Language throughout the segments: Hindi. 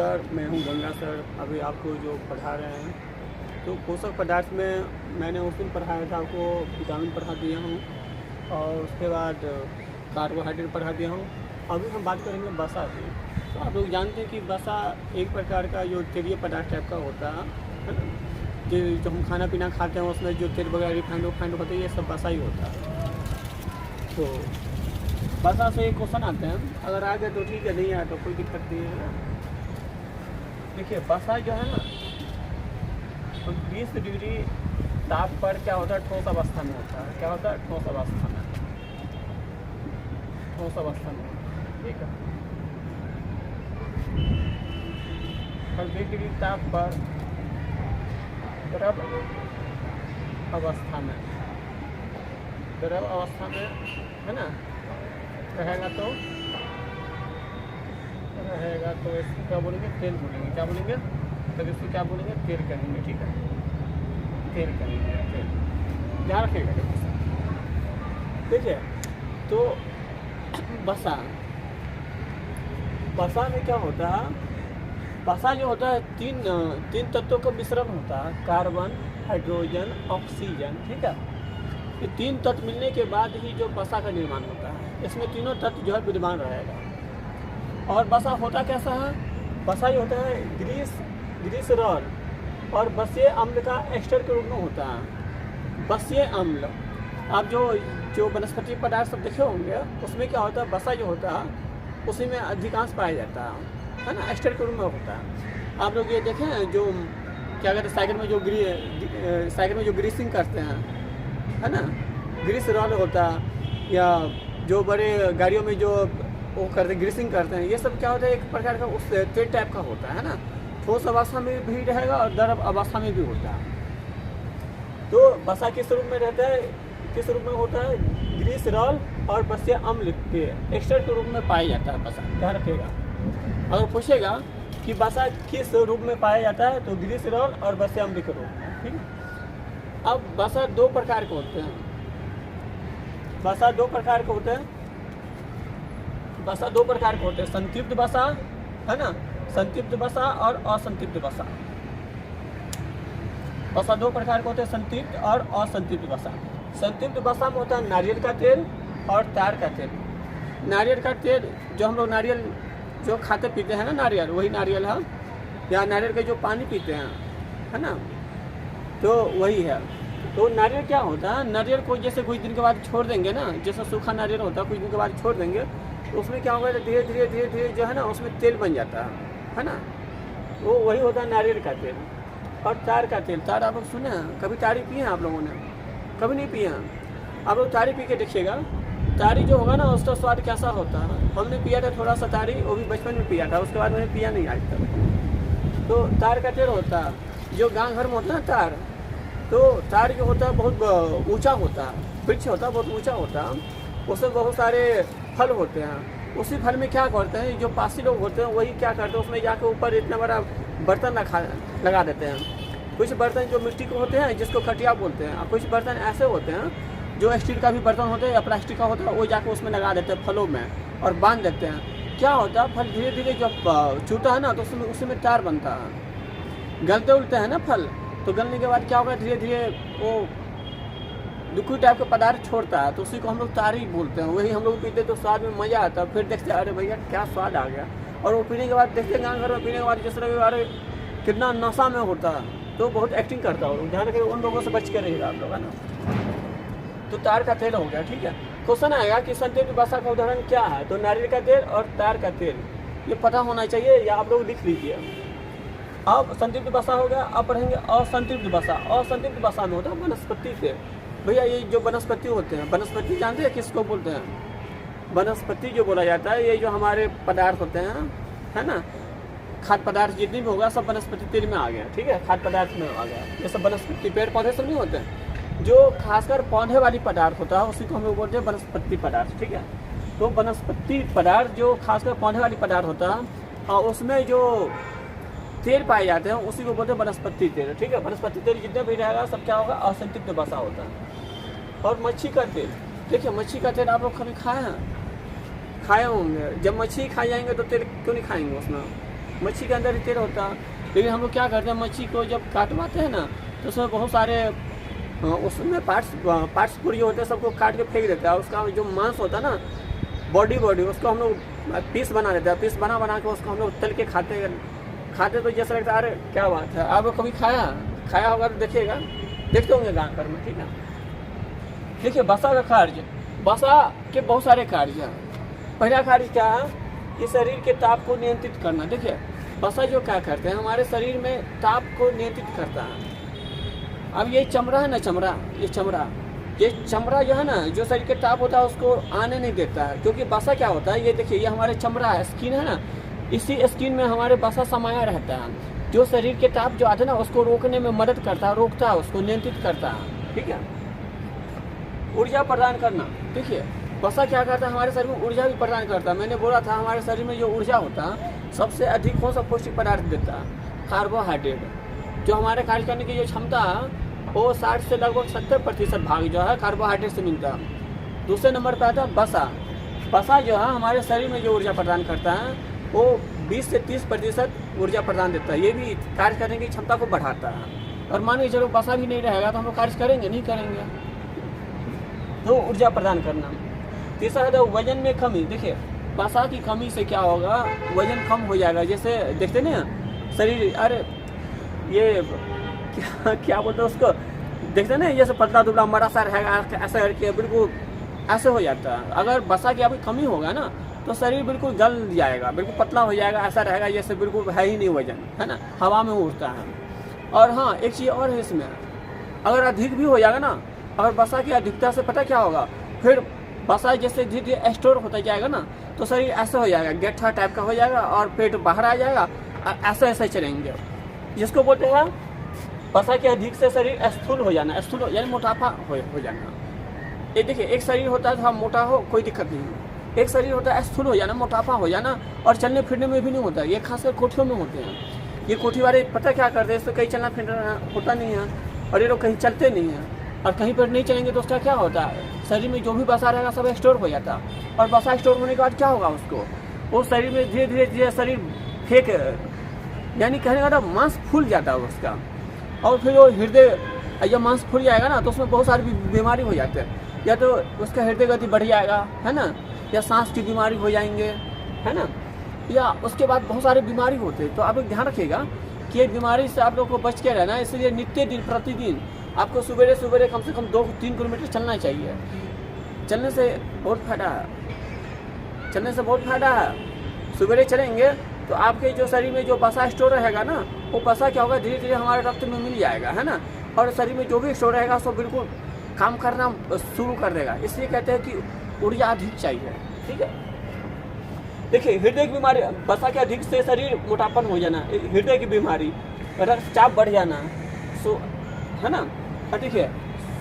नमस्कार, मैं हूं गंगा सर। अभी आपको जो पढ़ा रहे हैं तो पोषक पदार्थ में मैंने उस दिन पढ़ाया था, आपको विटामिन पढ़ा दिया हूं और उसके बाद कार्बोहाइड्रेट पढ़ा दिया हूं। अभी हम बात करेंगे वसा की। तो आप लोग जानते हैं कि वसा एक प्रकार का जो तेलीय पदार्थ टाइप का होता है ना, जो हम खाना पीना खाते हैं उसमें जो तेल वगैरह रिफाइंड होते हैं, ये सब वसा ही होता है। तो वसा से एक क्वेश्चन आते हैं, अगर आ गए तो ठीक है, नहीं आया तो कोई दिक्कत नहीं है ना। देखिए वसा जो है ना, 20 डिग्री ताप पर क्या होता है, ठोस अवस्था में होता है। क्या होता है? ठोस अवस्था में। ठोस अवस्था में, ठीक है। और 20 डिग्री ताप पर द्रव अवस्था में, द्रव अवस्था में है ना रहेगा तो इसको क्या बोलेंगे? तेल बोलेंगे। क्या बोलेंगे? तो इसको क्या बोलेंगे? तेल कहेंगे, ठीक है। तेल कहेंगे, तेल। ध्यान रखिएगा। ठीक है। तो वसा में क्या होता है? वसा जो होता है तीन तत्वों का मिश्रण होता है, कार्बन, हाइड्रोजन, ऑक्सीजन, ठीक है। ये 3 तत्व मिलने के बाद ही जो वसा का निर्माण होता है। इसमें तीनों तत्व जो है विद्यमान रहेगा। और वसा होता कैसा है? वसा जो होता है ग्लिसरॉल और वसीय अम्ल का एस्टर के रूप में होता है। वसीय अम्ल, आप जो वनस्पति पदार्थ सब देखे होंगे, उसमें क्या होता है? वसा जो होता है उसी में अधिकांश पाया जाता है ना, एस्टर के रूप में होता है। आप लोग ये देखें, जो क्या कहते हैं, साइकिल में जो ग्रीसिंग करते हैं, है ना, ग्लिसरॉल होता है, या जो बड़े गाड़ियों में जो वो करते ग्रीसिंग करते हैं, ये सब क्या होता है? एक प्रकार का उस तेल टाइप का होता है ना। ठोस अवस्था में भी रहेगा और द्रव अवस्था में भी होता है। तो वसा किस रूप में रहता है? किस रूप में होता है? ग्लिसरॉल और वसीय अम्ल के एस्टर के रूप में पाया जाता है वसा। ध्यान रखिएगा। अगर पूछेगा कि वसा किस रूप में पाया जाता है, तो ग्लिसरॉल और वसीय अम्ल के रूप में, ठीक है। अब वसा 2 प्रकार के होते हैं। वसा 2 प्रकार के होते हैं। वसा 2 प्रकार के होते हैं, संतृप्त वसा, है ना, संतृप्त वसा और असंतृप्त वसा। वसा 2 प्रकार के होते हैं, संतृप्त और असंतृप्त वसा। संतृप्त वसा में होता है नारियल का तेल और तार का तेल। नारियल का तेल, जो हम लोग नारियल जो खाते पीते हैं ना, नारियल, वही नारियल है, या नारियल के जो पानी पीते हैं, है ना, तो वही है। तो नारियल क्या होता है? नारियल को जैसे कुछ दिन के बाद छोड़ देंगे ना, जैसे सूखा नारियल होता है, कुछ दिन के बाद छोड़ देंगे तो उसमें क्या होगा? धीरे धीरे जो है ना, उसमें तेल बन जाता है ना। वो वही होता है नारियल का तेल। और तार का तेल, तार आप लोग सुने हैं? कभी तारी पिए हैं आप लोगों ने? कभी नहीं पिए हैं। आप लोग तारी पी के देखिएगा, तारी जो होगा ना, उसका स्वाद कैसा होता है। हमने पिया था थोड़ा सा तारी, वो भी बचपन में पिया था, उसके बाद मैंने पिया नहीं आज तक। तो तार का तेल होता है, जो गाँव घर में होता है तार, तो तार जो होता है बहुत ऊंचा होता है, वृक्ष होता है, बहुत ऊंचा होता है। उसमें बहुत सारे फल होते हैं। उसी फल में क्या करते हैं, जो पासी लोग होते हैं वही क्या करते हैं, उसमें जाकर ऊपर इतना बड़ा बर्तन लगा देते हैं। कुछ बर्तन जो मिट्टी के होते हैं, जिसको खटिया बोलते हैं, और कुछ बर्तन ऐसे होते हैं जो स्टील का भी बर्तन होते हैं या प्लास्टिक का होता है, वो जाकर उसमें लगा देते हैं फलों में और बांध देते हैं। क्या होता है? फल धीरे धीरे जब चूता है ना, तो उसी में तार बनता है। गलते उलते हैं ना फल, तो गलने के बाद क्या होगा? धीरे धीरे वो लिक्विड टाइप का पदार्थ छोड़ता है, तो उसी को हम लोग तारी बोलते हैं। वही हम लोग पीते तो स्वाद में मज़ा आता है। फिर देखते हैं, अरे भैया क्या स्वाद आ गया। और वो पीने के बाद देखते हैं, गाँव घर में पीने के बाद जिस तरह अरे कितना नशा में होता है, तो बहुत एक्टिंग करता है। ध्यान रखिए, उन लोगों से बच के रहिएगा आप लोग, है ना। तो तार का तेल हो गया, ठीक है। क्वेश्चन आएगा कि संतृप्त वसा का उदाहरण क्या है, तो नारियल का तेल और तार का तेल, ये पता होना चाहिए, या आप लोग लिख लीजिए। अब संतृप्त वसा हो गया। अब पढ़ेंगे असंतृप्त वसा। असंतृप्त वसा में होता है वनस्पति तेल। भैया ये जो वनस्पति होते हैं, वनस्पति जानते हैं किसको बोलते हैं? वनस्पति जो बोला जाता है, ये जो हमारे पदार्थ होते हैं, है ना, खाद्य पदार्थ जितनी भी होगा सब वनस्पति तेल में आ गया, ठीक है। खाद्य पदार्थ में आ गया, ये सब वनस्पति, पेड़ पौधे सब नहीं होते हैं। जो खासकर पौधे वाली पदार्थ होता है उसी को हम लोग बोलते हैं वनस्पति पदार्थ, ठीक है। तो वनस्पति पदार्थ जो खासकर पौधे वाली पदार्थ होता है, और उसमें जो तेल पाए जाते हैं उसी को बोलते हैं वनस्पति तेल, ठीक है। वनस्पति तेल जितने भी रहेगा सब क्या होगा? असंतृप्त वसा होता है। और मच्छी का तेल, देखिए मच्छी का तेल आप लोग कभी खाए हैं? खाए होंगे। जब मच्छी खाए जाएंगे तो तेल क्यों नहीं खाएंगे उसमें? मच्छी के अंदर ही तेल होता है। लेकिन हम लोग क्या करते हैं, मच्छी को जब काटवाते हैं ना तो उसमें बहुत सारे उसमें पार्ट्स पूरी होते हैं, सबको काट के फेंक देते हैं। उसका जो मांस होता है ना, बॉडी उसको हम लोग पीस बना देते हैं। पीस बना के उसको हम लोग तल के खाते तो जैसा लगता है अरे क्या बात है। आप लोग कभी खाया होगा तो देखिएगा, देखते होंगे गाँव पर में, ठीक है। देखिए बसा का कार्य, बसा के बहुत सारे कार्य हैं। पहला कार्य क्या है कि शरीर के ताप को नियंत्रित करना। देखिए बसा जो क्या करते हैं, हमारे शरीर में ताप को नियंत्रित करता है। अब ये चमड़ा है ना, ये चमड़ा जो है ना, जो शरीर के ताप होता है उसको आने नहीं देता है। क्योंकि बसा क्या होता है, ये देखिए ये हमारे चमड़ा है, स्किन है ना, इसी स्किन में हमारे बसा समाया रहता है, जो शरीर के ताप जो आते हैं ना उसको रोकने में मदद करता है, रोकता है, उसको नियंत्रित करता है, ठीक है। ऊर्जा प्रदान करना, देखिए बसा क्या करता है, हमारे शरीर में ऊर्जा भी प्रदान करता है। मैंने बोला था हमारे शरीर में जो ऊर्जा होता है सबसे अधिक कौन सा पौष्टिक पदार्थ देता है, कार्बोहाइड्रेट। जो हमारे कार्य करने की जो क्षमता है वो 60 से लगभग 70% भाग जो है कार्बोहाइड्रेट से मिलता है। दूसरे नंबर पर आता है बसा जो है हमारे शरीर में जो ऊर्जा प्रदान करता है वो 20 से 30% ऊर्जा प्रदान देता है। ये भी कार्य करने की क्षमता को बढ़ाता है। और मान लीजिए चलो बसा भी नहीं रहेगा तो हम लोग कार्य करेंगे नहीं करेंगे, तो ऊर्जा प्रदान करना। तीसरा है वजन में कमी। देखिए बसा की कमी से क्या होगा, वजन कम हो जाएगा। जैसे देखते ना शरीर, अरे ये क्या बोलते हैं उसको, देखते ना जैसे पतला दुबला मरा सा रहेगा, ऐसा करके बिल्कुल ऐसे हो जाता है। अगर बसा की अभी कमी होगा ना तो शरीर बिल्कुल गल जाएगा, बिल्कुल पतला हो जाएगा, ऐसा रहेगा जैसे बिल्कुल है ही नहीं वजन, है ना, हवा में उड़ता है। और हाँ एक चीज़ और है इसमें, अगर अधिक भी हो जाएगा ना, अगर बसा की अधिकता से पता क्या होगा, फिर बसा जैसे धीरे धीरे स्टोर होता जाएगा ना तो शरीर ऐसा हो जाएगा, गट्ठा टाइप का हो जाएगा और पेट बाहर आ जाएगा, ऐसे चलेंगे। जिसको बोलते हैं बसा के अधिक से शरीर स्थूल हो जाना, स्थूल यानी मोटापा हो जाना। ये देखिए एक शरीर होता है तो मोटा हो कोई दिक्कत नहीं, एक शरीर होता है स्थूल हो जाना, मोटापा हो जाना, और चलने फिरने में भी नहीं होता। ये खासकर कोठियों में होते हैं। ये कोठी वाले पता क्या करते हैं, इससे कहीं चलना फिरना होता नहीं है और ये लोग कहीं चलते नहीं हैं। और कहीं पर नहीं चलेंगे तो उसका क्या होता है, शरीर में जो भी बसा रहेगा सब स्टोर हो जाता है। और बसा स्टोर होने के बाद क्या होगा उसको, वो शरीर में धीरे धीरे शरीर फेंक, यानी कहने का मतलब मांस फूल जाता है उसका। और फिर वो हृदय, जब मांस फूल जाएगा ना तो उसमें बहुत सारी बीमारी हो जाते हैं। या तो उसका हृदय गति बढ़ जाएगा, है ना, या सांस की बीमारी हो जाएंगे, है ना, या उसके बाद बहुत सारी बीमारी होते हैं। तो आप लोग ध्यान रखिएगा कि ये बीमारी से आप लोग को बच के रहना है। इसलिए नित्य दिन प्रतिदिन आपको सुबह कम से कम 2-3 किलोमीटर चलना चाहिए। चलने से बहुत फायदा है। सुबह चलेंगे तो आपके जो शरीर में जो बसा स्टोर रहेगा ना, वो बसा क्या होगा, धीरे धीरे हमारे रक्त में मिल जाएगा, है ना, और शरीर में जो भी स्टोर रहेगा सब बिल्कुल काम करना शुरू कर देगा। इसलिए कहते हैं कि ऊर्जा अधिक चाहिए, ठीक है। देखिए हृदय की बीमारी, बसा के अधिक से शरीर मोटापन हो जाना, हृदय की बीमारी, रक्तचाप बढ़ जाना, है ना। और देखिए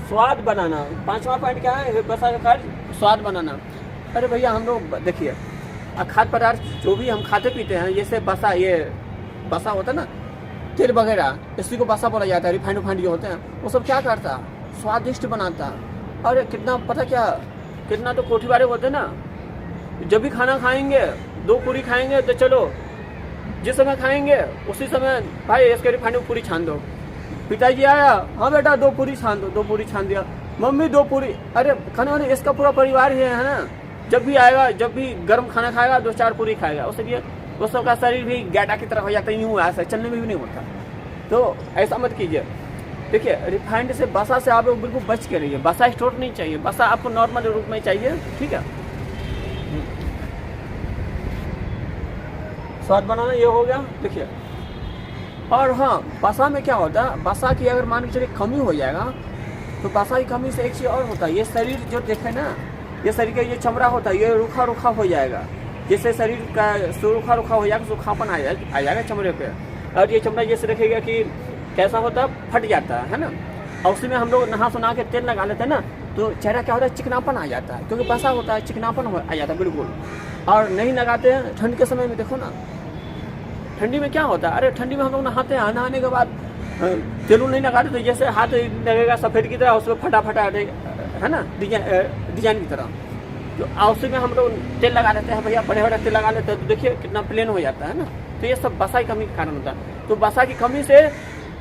स्वाद बनाना, 5वां पॉइंट क्या है, बसा का कार्य स्वाद बनाना। अरे भैया हम लोग देखिए खाद्य पदार्थ जो भी हम खाते पीते हैं, जैसे बसा, ये बसा होता है ना, तेल वगैरह, इसी को बसा बोला जाता है। रिफाइंड जो होते हैं वो सब क्या करता है, स्वादिष्ट बनाता है। और कितना पता क्या, कितना तो कोठी वाले होते हैं ना, जब भी खाना खाएंगे 2 पूरी खाएंगे तो चलो जिस समय खाएंगे उसी समय भाई इसके रिफाइंड में पूरी छान दो। पिताजी आया, हाँ बेटा 2 पूरी छान दो, 2 पूरी छान दिया, मम्मी 2 पूरी। अरे खाने वाले इसका पूरा परिवार ही है ना, जब भी आएगा, जब भी गर्म खाना खाएगा 2-4 पूरी खाएगा, उसलिए वो सबका शरीर भी गैडा की तरह हो जाता है, यूँ ऐसा चलने में भी नहीं होता। तो ऐसा मत कीजिए। देखिए रिफाइंड से, बसा से आप लोग बिल्कुल बच के रहिए। बसा स्टोर नहीं चाहिए, बसा आपको नॉर्मल रूप में चाहिए, ठीक है। स्वाद बनाना ये हो गया, देखिए। और हाँ बसा में क्या होता है, बसा की अगर मान के चलिए कमी हो जाएगा तो बसा की कमी से एक चीज़ और होता है, ये शरीर जो देखे ना, ये शरीर का ये चमड़ा होता है ये रूखा हो जाएगा। जैसे शरीर का रूखा हो जाएगा, सूखापन आ जाएगा चमड़े पे। और ये चमड़ा जैसे रखेगा कि कैसा होता है, फट जाता है ना। और उसी में हम लोग नहा सुना के तेल लगा लेते हैं ना तो चेहरा क्या होता है, चिकनापन आ जाता है, क्योंकि बसा होता है, चिकनापन आ जाता है बिल्कुल। और नहीं लगाते हैं ठंड के समय में, देखो ना ठंडी में क्या होता है, अरे ठंडी में हम लोग नहाते हैं, नहाने के बाद तेल नहीं लगाते तो जैसे हाथ लगेगा सफ़ेद की तरह, उसमें फटा है ना, डिजाइन की तरह। तो उसी में हम लोग तेल लगा लेते हैं भैया, बड़े बड़े तेल लगा लेते हैं, तो देखिए कितना प्लेन हो जाता है ना। तो ये सब वसा की कमी के कारण होता है। तो वसा की कमी से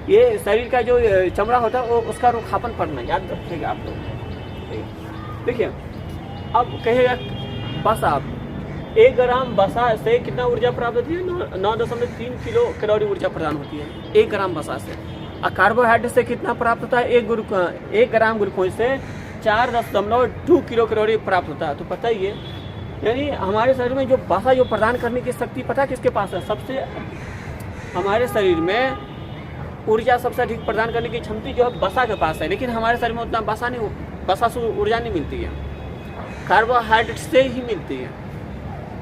ये शरीर का जो चमड़ा होता है वो उसका रुखापन पड़ना, याद रखिएगा आप लोग। देखिए अब कहिएगा वसा, 1 ग्राम वसा से कितना ऊर्जा प्राप्त होती है? 9.3 किलो कैलोरी ऊर्जा प्रदान होती है 1 ग्राम वसा से। और कार्बोहाइड्रेट से कितना प्राप्त होता है? 1 ग्राम ग्लूकोज से 4.2 किलो कैलोरी प्राप्त होता है। तो पता ही है, यानी हमारे शरीर में जो वसा जो प्रदान करने की शक्ति पता है किसके पास है? सबसे हमारे शरीर में ऊर्जा सबसे अधिक प्रदान करने की क्षमता जो है वसा के पास है, लेकिन हमारे शरीर में उतना वसा से ऊर्जा नहीं मिलती है, कार्बोहाइड्रेट से ही मिलती है।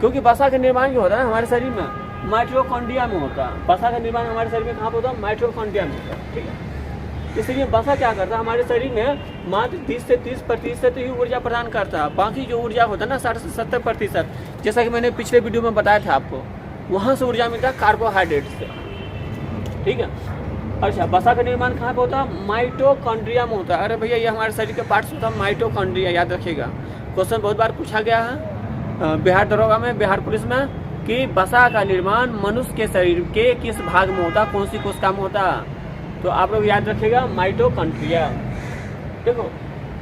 क्योंकि वसा का निर्माण जो होता है हमारे शरीर में माइटोकॉन्ड्रिया में होता है। वसा का निर्माण हमारे शरीर में कहाँ पर होता है? माइटोकॉन्ड्रिया में होता है, ठीक है। इसलिए वसा क्या करता है? हमारे शरीर में मात्र 20 से 30% ही ऊर्जा प्रदान करता है। बाकी जो ऊर्जा होता है ना 60 से 70%, जैसा कि मैंने पिछले वीडियो में बताया था आपको, वहाँ से ऊर्जा मिलता है कार्बोहाइड्रेट से, ठीक है। अच्छा, वसा का निर्माण कहाँ पे होता है? माइटोकॉन्ड्रिया में होता है। अरे भैया ये हमारे शरीर के पार्ट्स होता है माइटोकॉन्ड्रिया, याद रखिएगा। क्वेश्चन बहुत बार पूछा गया है बिहार दरोगा में, बिहार पुलिस में, कि वसा का निर्माण मनुष्य के शरीर के किस भाग में होता, कौन सी कोशिका में होता? तो आप लोग याद रखिएगा माइटोकॉन्ड्रिया। देखो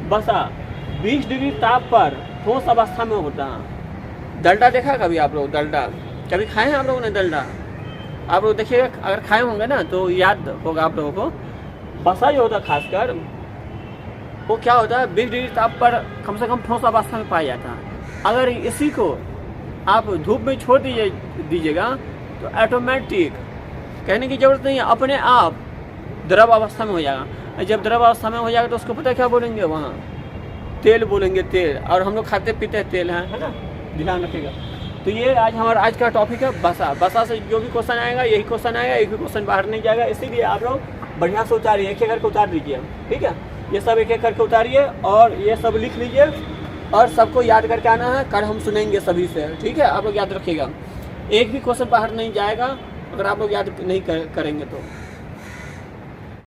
वसा 20 डिग्री ताप पर ठोस अवस्था में होता है। डलडा देखा कभी आप लोग? डलडा कभी खाए हैं आप लोगों ने? डलडा आप लोग देखिएगा, अगर खाए होंगे ना तो याद होगा आप लोगों को। वसा जो होता है खासकर वो क्या होता है? 20 डिग्री ताप पर कम से कम ठोस अवस्था में पाया जाता है। अगर इसी को आप धूप में छोड़ दीजिएगा तो ऑटोमेटिक, कहने की जरूरत नहीं है, अपने आप द्रव अवस्था में हो जाएगा। जब द्रव अवस्था में हो जाएगा तो उसको पता है क्या बोलेंगे? वहाँ तेल बोलेंगे, तेल। और हम लोग खाते पीते तेल हैं, है ना, ध्यान रखिएगा। तो ये हमारा आज का टॉपिक है वसा। वसा से जो भी क्वेश्चन आएगा यही क्वेश्चन आएगा, एक भी क्वेश्चन बाहर नहीं जाएगा। इसीलिए आप लोग बढ़िया से उतारिए, एक एक करके उतार दीजिए, ठीक है। ये सब एक एक करके उतारिए और ये सब लिख लीजिए और सबको याद करके आना है। कल हम सुनेंगे सभी से, ठीक है। आप लोग याद रखिएगा, एक भी क्वेश्चन बाहर नहीं जाएगा अगर आप लोग याद नहीं करेंगे तो।